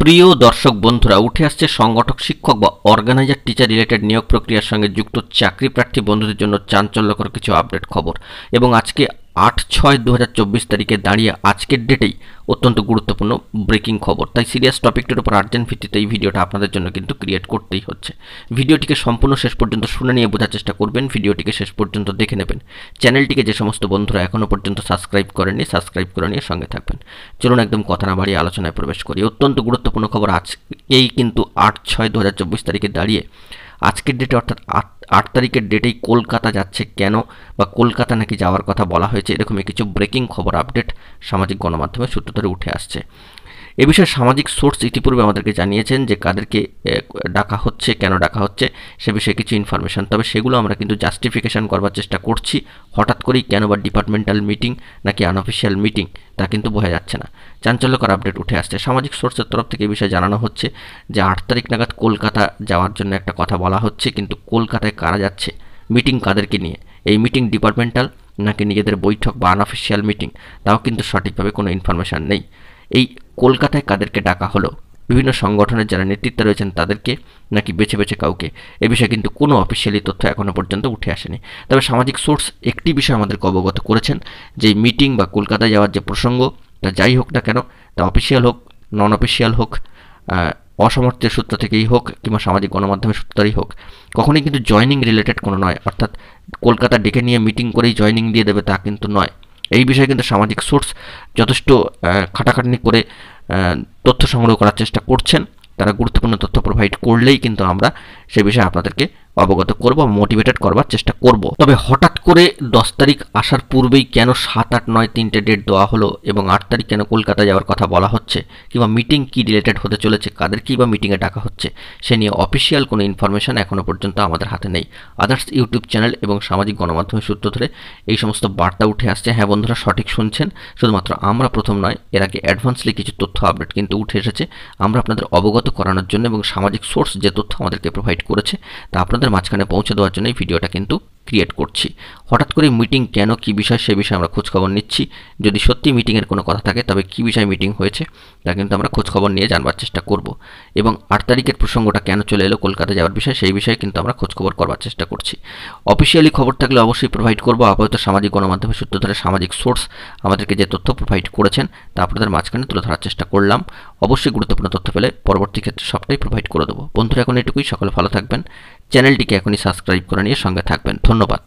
প্রিয় দর্শক বন্ধুরা, উঠে আসছে সংগঠক শিক্ষক বা অর্গানাইজার টিচার রিলেটেড নিয়োগ প্রক্রিয়ার সঙ্গে যুক্ত চাকরি প্রার্থী বন্ধুদের জন্য চাঞ্চল্যকর কিছু আপডেট খবর। এবং আজকে 8/6/2024 তারিখে দাঁড়িয়ে আজকের ডেটেই অত্যন্ত গুরুত্বপূর্ণ ব্রেকিং খবর। তাই সিরিয়াস টপিকটির উপর আর্জেন্ট ভিত্তিতে এই ভিডিওটা আপনাদের জন্য কিন্তু ক্রিয়েট করতেই হচ্ছে। ভিডিওটিকে সম্পূর্ণ শেষ পর্যন্ত শুনে নিয়ে বোঝার চেষ্টা করবেন, ভিডিওটিকে শেষ পর্যন্ত দেখে নেবেন। চ্যানেলটিকে যে সমস্ত বন্ধুরা এখনও পর্যন্ত সাবস্ক্রাইব করেননি, সাবস্ক্রাইব করে নিয়ে সঙ্গে থাকবেন। চলুন একদম কথা না বাড়িয়ে আলোচনায় প্রবেশ করি। অত্যন্ত গুরুত্বপূর্ণ খবর আজকেই কিন্তু 8/6/2024 তারিখে দাঁড়িয়ে আজকের ডেটে অর্থাৎ 8 তারিখের ডেটেই কলকাতা যাচ্ছে কেন, বা কলকাতা নাকি যাওয়ার কথা বলা হয়েছে, এরকমই কিছু ব্রেকিং খবর আপডেট সামাজিক গণমাধ্যমে সূত্র ধরে উঠে আসছে। এ বিষয়ে সামাজিক সোর্স ইতিপূর্বে আমাদেরকে জানিয়েছেন যে কাদেরকে ডাকা হচ্ছে, কেন ডাকা হচ্ছে সে বিষয়ে কিছু ইনফরমেশন। তবে সেগুলো আমরা কিন্তু জাস্টিফিকেশন করবার চেষ্টা করছি। হঠাৎ করেই কেন বা ডিপার্টমেন্টাল মিটিং নাকি আনঅফিসিয়াল মিটিং তা কিন্তু বোঝা যাচ্ছে না। চাঞ্চল্যকর আপডেট উঠে আসছে। সামাজিক সোর্সের তরফ থেকে এই বিষয়ে জানানো হচ্ছে যে 8 তারিখ নাগাদ কলকাতা যাওয়ার জন্য একটা কথা বলা হচ্ছে, কিন্তু কলকাতায় কারা যাচ্ছে, মিটিং কাদেরকে নিয়ে, এই মিটিং ডিপার্টমেন্টাল নাকি নিজেদের বৈঠক বা আনঅফিসিয়াল মিটিং, তাও কিন্তু সঠিকভাবে কোনো ইনফরমেশান নেই। এই কলকাতায় কাদেরকে ডাকা হলো, বিভিন্ন সংগঠনের যারা নেতৃত্বে রয়েছেন তাদেরকে নাকি বেছে বেছে কাউকে, এ বিষয়ে কিন্তু কোনো অফিসিয়ালি তথ্য এখনও পর্যন্ত উঠে আসেনি। তবে সামাজিক সোর্স একটি বিষয় আমাদেরকে অবগত করেছেন যে মিটিং বা কলকাতায় যাওয়ার যে প্রসঙ্গ, তা যাই হোক না কেন, তা অফিসিয়াল হোক, নন অফিসিয়াল হোক, অসমর্থের সূত্র থেকেই হোক কিংবা সামাজিক গণমাধ্যমের সূত্রেই হোক, কখনোই কিন্তু জয়নিং রিলেটেড কোনো নয়। অর্থাৎ কলকাতা ডেকে নিয়ে মিটিং করেই জয়নিং দিয়ে দেবে তা কিন্তু নয়। এই বিষয়ে কিন্তু সামাজিক সোর্স যথেষ্ট খাটাখাটনি করে তথ্য সংগ্রহ করার চেষ্টা করছেন। তারা গুরুত্বপূর্ণ তথ্য প্রোভাইড করলেই কিন্তু আমরা সে বিষয়ে আপনাদেরকে অবগত করব, মোটিভেটেড করবার চেষ্টা করব। তবে হঠাৎ করে 10 তারিখ আসার পূর্বেই কেন 7, 8, 9 তিনটে ডেট দেওয়া হলো এবং 8 তারিখ কেন কলকাতা যাওয়ার কথা বলা হচ্ছে, কিংবা মিটিং কি রিলেটেড হতে চলেছে, কাদেরকেই বা মিটিংয়ে ডাকা হচ্ছে, সে নিয়ে অফিসিয়াল কোনো ইনফরমেশন এখনও পর্যন্ত আমাদের হাতে নেই। আদার্স ইউটিউব চ্যানেল এবং সামাজিক গণমাধ্যমের সূত্র ধরে এই সমস্ত বার্তা উঠে আসছে। হ্যাঁ বন্ধুরা, সঠিক শুনছেন, শুধুমাত্র আমরা প্রথম নয়, এর আগে অ্যাডভান্সলি কিছু তথ্য আপডেট কিন্তু উঠে এসেছে। আমরা আপনাদের অবগত করানোর জন্য এবং সামাজিক সোর্স যে তথ্য আমাদেরকে প্রোভাইড করেছে তা আপনাদের মাঝখানে পৌঁছে দেওয়ার জন্য এই ভিডিওটা কিন্তু ক্রিয়েট করছি। হঠাৎ করে মিটিং কেন, কী বিষয়, সে বিষয়ে আমরা খোঁজখবর নিচ্ছি। যদি সত্যি মিটিংয়ের কোনো কথা থাকে তবে কী বিষয়ে মিটিং হয়েছে তা কিন্তু আমরা খোঁজখবর নিয়ে জানবার চেষ্টা করব। এবং 8 তারিখের প্রসঙ্গটা কেন চলে এলো কলকাতা যাওয়ার বিষয়, সেই বিষয়ে কিন্তু আমরা খোঁজখবর করবার চেষ্টা করছি। অফিসিয়ালি খবর থাকলে অবশ্যই প্রোভাইড করব। আপাতত সামাজিক গণমাধ্যমের সূত্র ধরে সামাজিক সোর্স আমাদেরকে যে তথ্য প্রোভাইড করেছেন তা আপনাদের মাঝখানে তুলে ধরার চেষ্টা করলাম। অবশ্যই গুরুত্বপূর্ণ তথ্য পেলে পরবর্তী ক্ষেত্রে সবটাই প্রোভাইড করে দেবো। বন্ধুরা, এখন এটুকুই। সকলে ভালো থাকবেন। চ্যানেলটিকে এখনই সাবস্ক্রাইব করে নিয়ে সঙ্গে থাকবেন। ধন্যবাদ।